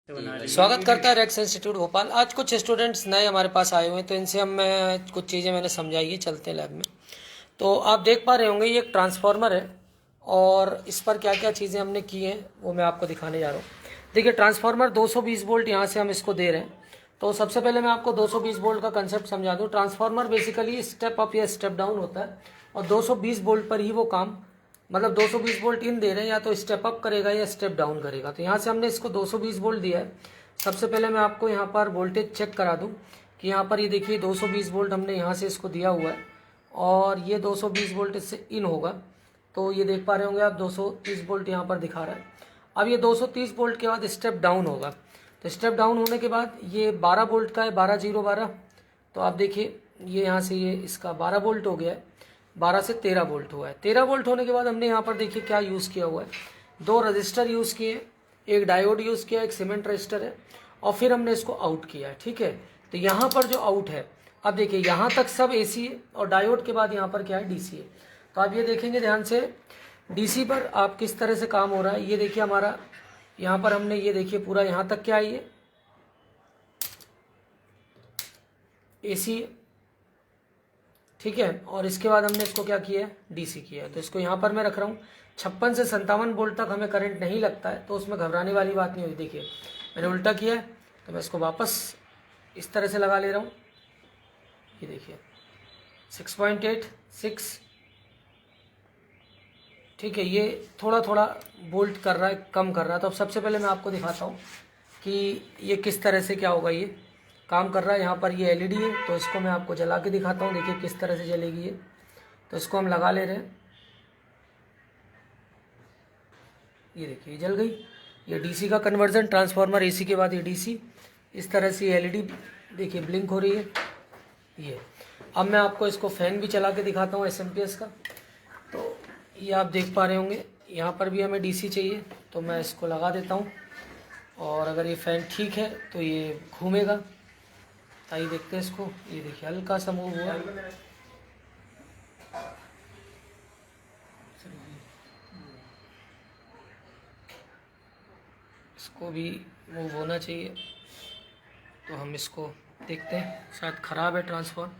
स्वागत करता है रेक्स इंस्टीट्यूट भोपाल। आज कुछ स्टूडेंट्स नए हमारे पास आए हुए हैं, तो इनसे मैं कुछ चीज़ें मैंने समझाई है। चलते हैं लैब में। तो आप देख पा रहे होंगे ये एक ट्रांसफार्मर है और इस पर क्या क्या चीज़ें हमने की हैं वो मैं आपको दिखाने जा रहा हूँ। देखिए ट्रांसफार्मर 220 वोल्ट यहाँ से हम इसको दे रहे हैं। तो सबसे पहले मैं आपको 220 वोल्ट का कंसेप्ट समझा दूँ। ट्रांसफार्मर बेसिकली स्टेप अप या स्टेप डाउन होता है और 220 वोल्ट पर ही वो काम, मतलब 220 वोल्ट इन दे रहे हैं, या तो स्टेप अप करेगा या स्टेप डाउन करेगा। तो यहाँ से हमने इसको 220 वोल्ट दिया है। सबसे पहले मैं आपको यहाँ पर वोल्टेज चेक करा दूँ कि यहाँ पर ये देखिए 220 वोल्ट हमने यहाँ से इसको दिया हुआ है और ये 220 वोल्ट इससे इन होगा। तो ये देख पा रहे होंगे आप 230 वोल्ट यहाँ पर दिखा रहा है। अब ये 230 वोल्ट के बाद स्टेप डाउन होगा। तो स्टेप डाउन होने के बाद ये 12 वोल्ट का है, 12 तो आप देखिए ये यहाँ से ये इसका 12 वोल्ट हो गया है। 12 से 13 वोल्ट हुआ है। 13 वोल्ट होने के बाद हमने यहाँ पर देखिए क्या यूज़ किया हुआ है। 2 रजिस्टर यूज़ किए, एक डायोड यूज़ किया, एक सीमेंट रजिस्टर है और फिर हमने इसको आउट किया है। ठीक है, तो यहाँ पर जो आउट है, अब देखिए यहाँ तक सब एसी है और डायोड के बाद यहाँ पर क्या है, डीसी है। तो आप ये देखेंगे ध्यान से डीसी पर आप किस तरह से काम हो रहा है। ये देखिए हमारा यहाँ पर हमने ये देखिए पूरा यहाँ तक क्या है, ये एसी, ठीक है, और इसके बाद हमने इसको क्या किया है, डीसी किया है। तो इसको यहाँ पर मैं रख रहा हूँ। 56 से 57 वोल्ट तक हमें करंट नहीं लगता है, तो उसमें घबराने वाली बात नहीं हुई। देखिए मैंने उल्टा किया है, तो मैं इसको वापस इस तरह से लगा ले रहा हूँ। ये देखिए 6.8 6, ठीक है, ये थोड़ा थोड़ा वोल्ट कर रहा है, कम कर रहा है। तो अब सबसे पहले मैं आपको दिखाता हूँ कि ये किस तरह से क्या होगा, ये काम कर रहा है। यहाँ पर ये एलईडी है, तो इसको मैं आपको जला के दिखाता हूँ। देखिए किस तरह से जलेगी ये। तो इसको हम लगा ले रहे हैं, ये देखिए जल गई। ये डीसी का कन्वर्जन, ट्रांसफार्मर एसी के बाद ये डीसी, इस तरह से एलईडी देखिए ब्लिंक हो रही है ये। अब मैं आपको इसको फैन भी चला के दिखाता हूँ एसएमपीएस का। तो ये आप देख पा रहे होंगे यहाँ पर भी हमें डीसी चाहिए, तो मैं इसको लगा देता हूँ और अगर ये फ़ैन ठीक है तो ये घूमेगा। आइए देखते हैं इसको। ये देखिए हल्का सा मूव हुआ, इसको भी मूव होना चाहिए। तो हम इसको देखते हैं, शायद ख़राब है ट्रांसफार्मर,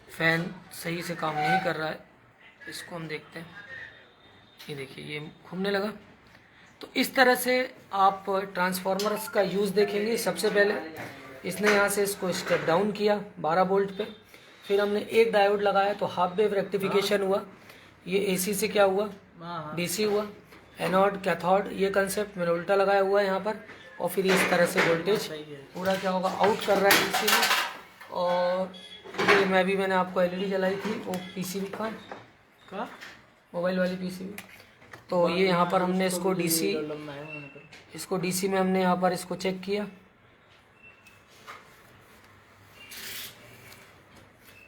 फ़ैन सही से काम नहीं कर रहा है। इसको हम देखते हैं। ये देखिए ये घूमने लगा। तो इस तरह से आप ट्रांसफार्मर्स का यूज़ देखेंगे। सबसे पहले इसने यहाँ से इसको स्टेप डाउन किया 12 वोल्ट पे, फिर हमने एक डायोड लगाया तो हाफ वेव रेक्टिफिकेशन हुआ। ये एसी से क्या हुआ, डीसी हुआ। एनोड कैथोड ये कंसेप्ट मैंने उल्टा लगाया हुआ है यहाँ पर। और फिर इस तरह से वोल्टेज पूरा क्या होगा, आउट कर रहा है डीसी में। और ये मैंने आपको एलईडी जलाई थी, वो पीसीबी का मोबाइल वाली पीसीबी। तो ये यहाँ पर हमने इसको डीसी में हमने यहाँ पर इसको चेक किया।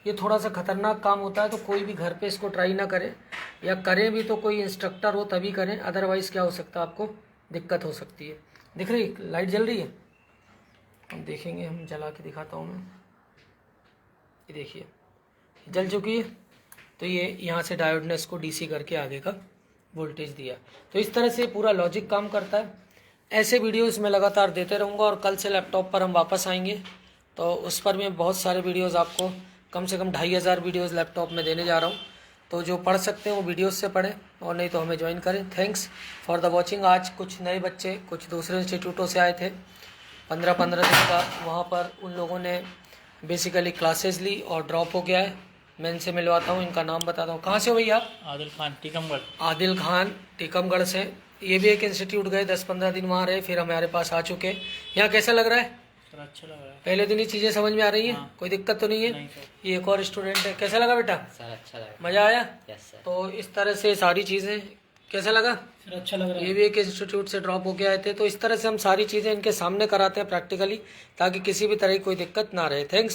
ये थोड़ा सा खतरनाक काम होता है, तो कोई भी घर पे इसको ट्राई ना करे, या करें भी तो कोई इंस्ट्रक्टर हो तभी करें, अदरवाइज़ क्या हो सकता है, आपको दिक्कत हो सकती है। दिख रही लाइट जल रही है, हम देखेंगे, हम जला के दिखाता हूँ मैं। ये देखिए जल चुकी है। तो ये यहाँ से डायोड ने इसको डीसी करके आगे का वोल्टेज दिया। तो इस तरह से पूरा लॉजिक काम करता है। ऐसे वीडियोस मैं लगातार देते रहूँगा और कल से लैपटॉप पर हम वापस आएंगे, तो उस पर मैं बहुत सारे वीडियोस आपको, कम से कम 2500 वीडियोस लैपटॉप में देने जा रहा हूँ। तो जो पढ़ सकते हैं वो वीडियोस से पढ़ें और नहीं तो हमें ज्वाइन करें। Thanks for the watching. आज कुछ नए बच्चे कुछ दूसरे इंस्टीट्यूटों से आए थे, 15-15 दिन का वहाँ पर उन लोगों ने बेसिकली क्लासेस ली और ड्रॉप हो गया है। मैं इनसे मिलवाता हूँ, इनका नाम बताता हूँ। कहाँ से हो भैया आप? आदिल खान टीकमगढ़। आदिल खान टीकमगढ़ से। ये भी एक इंस्टीट्यूट गए, 10-15 दिन वहाँ रहे, फिर हमारे पास आ चुके। यहाँ कैसा लग रहा है? सर अच्छा लग रहा है। पहले दिन ही चीज़ें समझ में आ रही हैं? हाँ। कोई दिक्कत तो नहीं है? नहीं सर। ये एक और स्टूडेंट है, कैसा लगा बेटा? सर अच्छा लगा। मज़ा आया? Yes sir. तो इस तरह से सारी चीज़ें, कैसा लगा? सर अच्छा लग रहा है। ये भी एक इंस्टीट्यूट से ड्रॉप होके आए थे। तो इस तरह से हम सारी चीज़ें इनके सामने कराते हैं प्रैक्टिकली, ताकि किसी भी तरह की कोई दिक्कत ना रहे। थैंक्स।